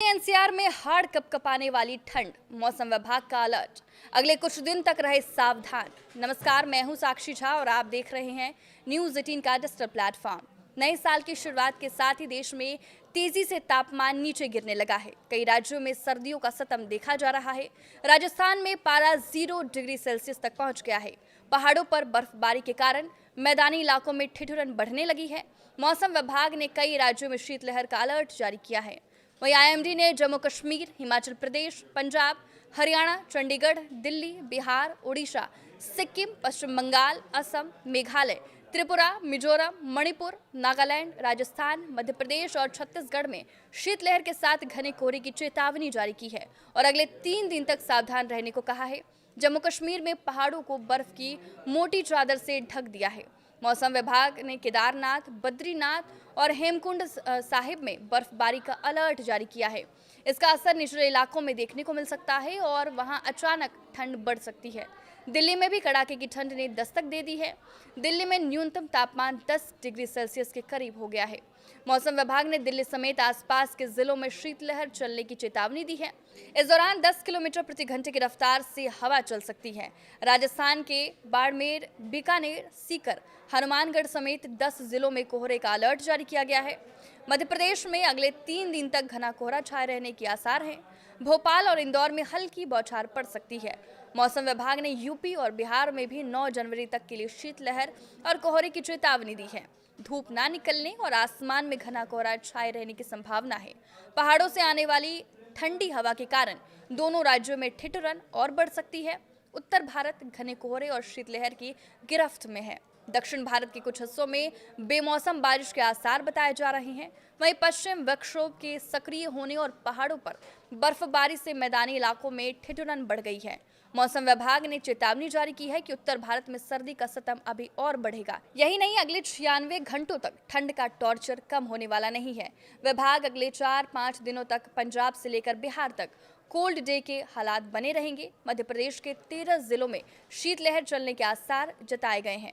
NCR में हाड़ कपकपाने वाली ठंड, मौसम विभाग का अलर्ट। अगले कुछ दिन तक रहे सावधान। नमस्कार, मैं हूं साक्षी झा और आप देख रहे हैं न्यूज़ 18 का डिजिटल प्लेटफॉर्म। नए साल की शुरुआत के साथ ही देश में तेजी से तापमान नीचे गिरने लगा है। कई राज्यों में सर्दियों का सतम देखा जा रहा है। राजस्थान में पारा 0 डिग्री सेल्सियस तक पहुंच गया है। पहाड़ों पर बर्फबारी के कारण मैदानी इलाकों में ठिठुरन बढ़ने लगी है। मौसम विभाग ने कई राज्यों में शीतलहर का अलर्ट जारी किया है। वहीं आईएमडी ने जम्मू कश्मीर, हिमाचल प्रदेश, पंजाब, हरियाणा, चंडीगढ़, दिल्ली, बिहार, उड़ीसा, सिक्किम, पश्चिम बंगाल, असम, मेघालय, त्रिपुरा, मिजोरम, मणिपुर, नागालैंड, राजस्थान, मध्य प्रदेश और छत्तीसगढ़ में शीतलहर के साथ घने कोहरे की चेतावनी जारी की है और अगले 3 दिन तक सावधान रहने को कहा है। जम्मू कश्मीर में पहाड़ों को बर्फ की मोटी चादर से ढक दिया है। मौसम विभाग ने केदारनाथ, बद्रीनाथ और हेमकुंड साहिब में बर्फबारी का अलर्ट जारी किया है। इसका असर निचले इलाकों में देखने को मिल सकता है और वहां अचानक ठंड बढ़ सकती है। दिल्ली में भी कड़ाके की ठंड ने दस्तक दे दी है। दिल्ली में न्यूनतम तापमान 10 डिग्री सेल्सियस के करीब हो गया है। मौसम विभाग ने दिल्ली समेत आसपास के जिलों में शीतलहर चलने की चेतावनी दी है। इस दौरान 10 किलोमीटर प्रति घंटे की रफ्तार से हवा चल सकती है। राजस्थान के बाड़मेर, बीकानेर, सीकर, हनुमानगढ़ समेत 10 जिलों में कोहरे का अलर्ट जारी किया गया है। मध्य प्रदेश में अगले 3 दिन तक घना कोहरा छाए रहने के आसार हैं। भोपाल और इंदौर में हल्की बौछार पड़ सकती है। मौसम विभाग ने यूपी और बिहार में भी 9 जनवरी तक के लिए शीतलहर और कोहरे की चेतावनी दी है। धूप ना निकलने और आसमान में घना कोहरा छाए रहने की संभावना है। पहाड़ों से आने वाली ठंडी हवा के कारण दोनों राज्यों में ठिठुरन और बढ़ सकती है। उत्तर भारत घने कोहरे और शीतलहर की गिरफ्त में है। दक्षिण भारत के कुछ हिस्सों में बेमौसम बारिश के आसार बताए जा रहे हैं। वहीं पश्चिम विक्षोभ के सक्रिय होने और पहाड़ों पर बर्फबारी से मैदानी इलाकों में ठिठुरन बढ़ गई है। मौसम विभाग ने चेतावनी जारी की है कि उत्तर भारत में सर्दी का सतम अभी और बढ़ेगा। यही नहीं, अगले 96 घंटों तक ठंड का टॉर्चर कम होने वाला नहीं है। विभाग अगले 4-5 दिनों तक पंजाब से लेकर बिहार तक कोल्ड डे के हालात बने रहेंगे। मध्य प्रदेश के 13 जिलों में शीतलहर चलने के आसार जताए गए हैं।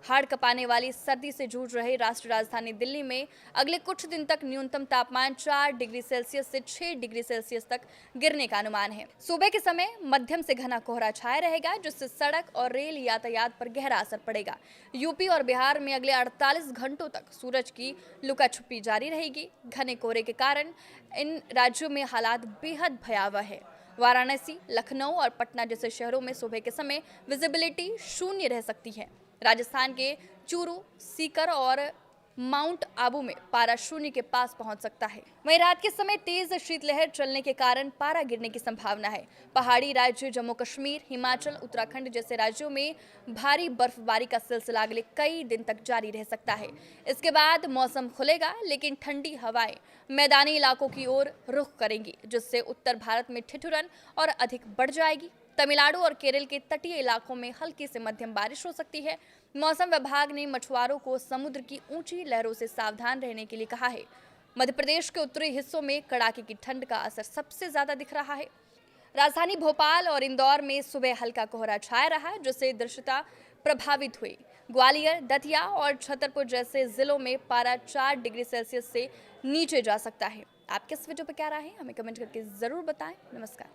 हाड़ कपाने वाली सर्दी से जूझ रहे राष्ट्रीय राजधानी दिल्ली में अगले कुछ दिन तक न्यूनतम तापमान 4 डिग्री सेल्सियस से 6 डिग्री सेल्सियस तक गिरने का अनुमान है। सुबह के समय मध्यम से घना कोहरा छाया रहेगा, जिससे सड़क और रेल यातायात पर गहरा असर पड़ेगा। यूपी और बिहार में अगले 48 घंटों तक सूरज की लुका छुपी जारी रहेगी। घने कोहरे के कारण इन राज्यों में हालात बेहद भयावह है। वाराणसी, लखनऊ और पटना जैसे शहरों में सुबह के समय विजिबिलिटी 0 रह सकती है। राजस्थान के चूरू, सीकर और माउंट आबू में पारा 0 के पास पहुंच सकता है। वहीं रात के समय तेज शीतलहर चलने के कारण पारा गिरने की संभावना है। पहाड़ी राज्य जम्मू कश्मीर, हिमाचल, उत्तराखंड जैसे राज्यों में भारी बर्फबारी का सिलसिला अगले कई दिन तक जारी रह सकता है। इसके बाद मौसम खुलेगा, लेकिन ठंडी हवाएं मैदानी इलाकों की ओर रुख करेंगी, जिससे उत्तर भारत में ठिठुरन और अधिक बढ़ जाएगी। तमिलनाडु और केरल के तटीय इलाकों में हल्की से मध्यम बारिश हो सकती है। मौसम विभाग ने मछुआरों को समुद्र की ऊंची लहरों से सावधान रहने के लिए कहा है। मध्य प्रदेश के उत्तरी हिस्सों में कड़ाके की ठंड का असर सबसे ज्यादा दिख रहा है। राजधानी भोपाल और इंदौर में सुबह हल्का कोहरा छाया रहा, जिससे दृश्यता प्रभावित हुई। ग्वालियर, दतिया और छतरपुर जैसे जिलों में पारा 4 डिग्री सेल्सियस से नीचे जा सकता है। आप किस वजह पर क्या राय है, हमें कमेंट करके जरूर बताएं। नमस्कार।